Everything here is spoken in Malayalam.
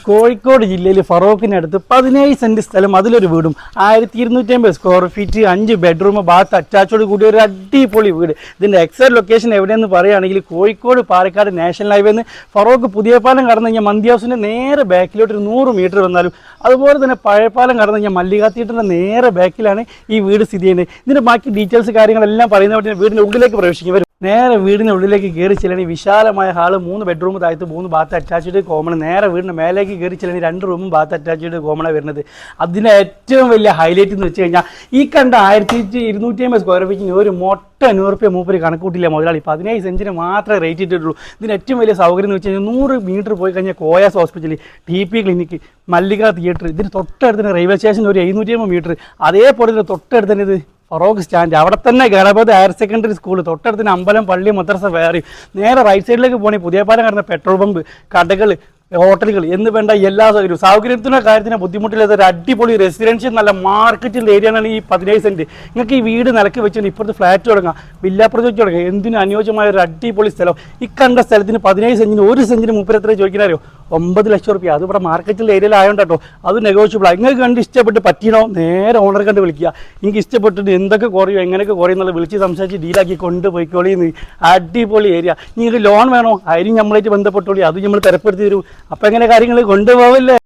കോഴിക്കോട് ജില്ലയിൽ ഫറോക്കിനടുത്ത് 17 സെന്റ് സ്ഥലം അതിലൊരു വീടും 1250 സ്ക്വയർ ഫീറ്റ് 5 ബെഡ്റൂം ബാത്ത് അറ്റാച്ചോട് കൂടി ഒരു അടിപൊളി വീട്. ഇതിൻ്റെ എക്സാക്ട് ലൊക്കേഷൻ എവിടെയെന്ന് പറയുകയാണെങ്കിൽ കോഴിക്കോട് പാലക്കാട് നാഷണൽ ഹൈവേന്ന് ഫറോക്ക് പുതിയ പാലം കടന്നു കഴിഞ്ഞാൽ മന്തി ഹൗസിൻ്റെ നേരെ ബാക്കിലോട്ട് ഒരു 100 മീറ്റർ വന്നാലും അതുപോലെ തന്നെ പഴയപാലം കടന്നു കഴിഞ്ഞാൽ മല്ലിക തിയേറ്ററിൻ്റെ നേരെ ബാക്കിലാണ് ഈ വീട് സ്ഥിതി ചെയ്യുന്നത്. ഇതിൻ്റെ ബാക്കി ഡീറ്റെയിൽസ് കാര്യങ്ങളെല്ലാം പറയുന്ന വീടിൻ്റെ ഉള്ളിലേക്ക് പ്രവേശിക്കും. നേരെ വീടിൻ്റെ ഉള്ളിലേക്ക് കയറി ചെല്ലണി വിശാലമായ ഹാള്, 3 ബെഡ്റൂം താഴത്ത് 3 ബാത്ത് അറ്റാച്ച്ഡ് കോമൺ. നേരെ വീടിൻ്റെ മേലേക്ക് കയറി ചെല്ലണി 2 റൂമും ബാത്ത് അറ്റാച്ച്ഡ് കോമണാണ് വരുന്നത്. അതിൻ്റെ ഏറ്റവും വലിയ ഹൈലൈറ്റ് എന്ന് വെച്ച് കഴിഞ്ഞാൽ ഈ കണ്ട 1250 സ്ക്വയർ ഫീറ്റിന് ഒരു മൊട്ട 100 രൂപ മൂപ്പര് കണക്കൂട്ടില്ല മുതലാളി. 17 സെന്റിന് മാത്രമേ റേറ്റ് ഇട്ടിട്ടുള്ളൂ. ഇതിന് ഏറ്റവും വലിയ സൗകര്യം എന്ന് വെച്ച് കഴിഞ്ഞാൽ 100 മീറ്റർ പോയി കഴിഞ്ഞാൽ കോയാസ് ഹോസ്പിറ്റൽ, TP ക്ലിനിക്ക്, മല്ലിക തിയേറ്റർ, ഇതിന് തൊട്ടടുത്ത് റെയിൽവേ സ്റ്റേഷൻ ഒരു 750 മീറ്റർ. അതേപോലെ തന്നെ തൊട്ടടുത്ത് തന്നെ ഇത് ഫറോക്ക് സ്റ്റാൻഡ്, അവിടെ തന്നെ ഗണപതി ഹയർ സെക്കൻഡറി സ്കൂൾ, തൊട്ടടുത്തിന് അമ്പലം, പള്ളി, മദ്രസ വേറെ. നേരെ റൈറ്റ് സൈഡിലേക്ക് പോകണമെങ്കിൽ പുതിയ പാലം കടന്ന പെട്രോൾ പമ്പ്, കടകൾ, ഹോട്ടലുകൾ എന്ന് വേണ്ട എല്ലാ സൗകര്യത്തിൻ്റെ കാര്യത്തിന് ബുദ്ധിമുട്ടില്ലാത്ത ഒരു അടിപൊളി റെസിഡൻഷ്യൽ നല്ല മാർക്കറ്റിൻ്റെ ഏരിയ ആണ് ഈ 17 സെന്റ്. നിങ്ങൾക്ക് ഈ വീട് നിലക്ക് വെച്ചിട്ട് ഇപ്പുറത്ത് ഫ്ലാറ്റ് തുടങ്ങാം, വില്ല പ്രൊജക്റ്റ് തുടങ്ങാം, എന്തിനും അനുയോജ്യമായ ഒരു അടിപൊളി സ്ഥലം. ഈ കണ്ട സ്ഥലത്തിന് 17 സെന്റിന് ഒരു സെന്റിന് 3 എത്ര ചോദിക്കാനോ 9 ലക്ഷം റുപ്യ. അത് ഇവിടെ മാർക്കറ്റിൻ്റെ ഏരിയയിലായതുകൊണ്ട് കേട്ടോ, അത് നെഗോഷ്യബിളാണ്. നിങ്ങൾക്ക് കണ്ട് ഇഷ്ടപ്പെട്ട് പറ്റിയണോ നേരെ ഓണറെ കണ്ട് വിളിക്കുക. നിങ്ങൾക്ക് ഇഷ്ടപ്പെട്ടിട്ട് എന്തൊക്കെ കുറയും എങ്ങനെയൊക്കെ കുറയും എന്നുള്ളത് വിളിച്ച് സംസാരിച്ച് ഡീലാക്കി കൊണ്ടുപോയിക്കോളിന്ന്. അടിപൊളി ഏരിയ. നിങ്ങൾക്ക് ലോൺ വേണോ അതിനും നമ്മളായിട്ട് ബന്ധപ്പെട്ടോളി, അത് നമ്മൾ തരപ്പെടുത്തി തരും. അപ്പം എങ്ങനെ കാര്യങ്ങൾ കൊണ്ടുപോവില്ലേ.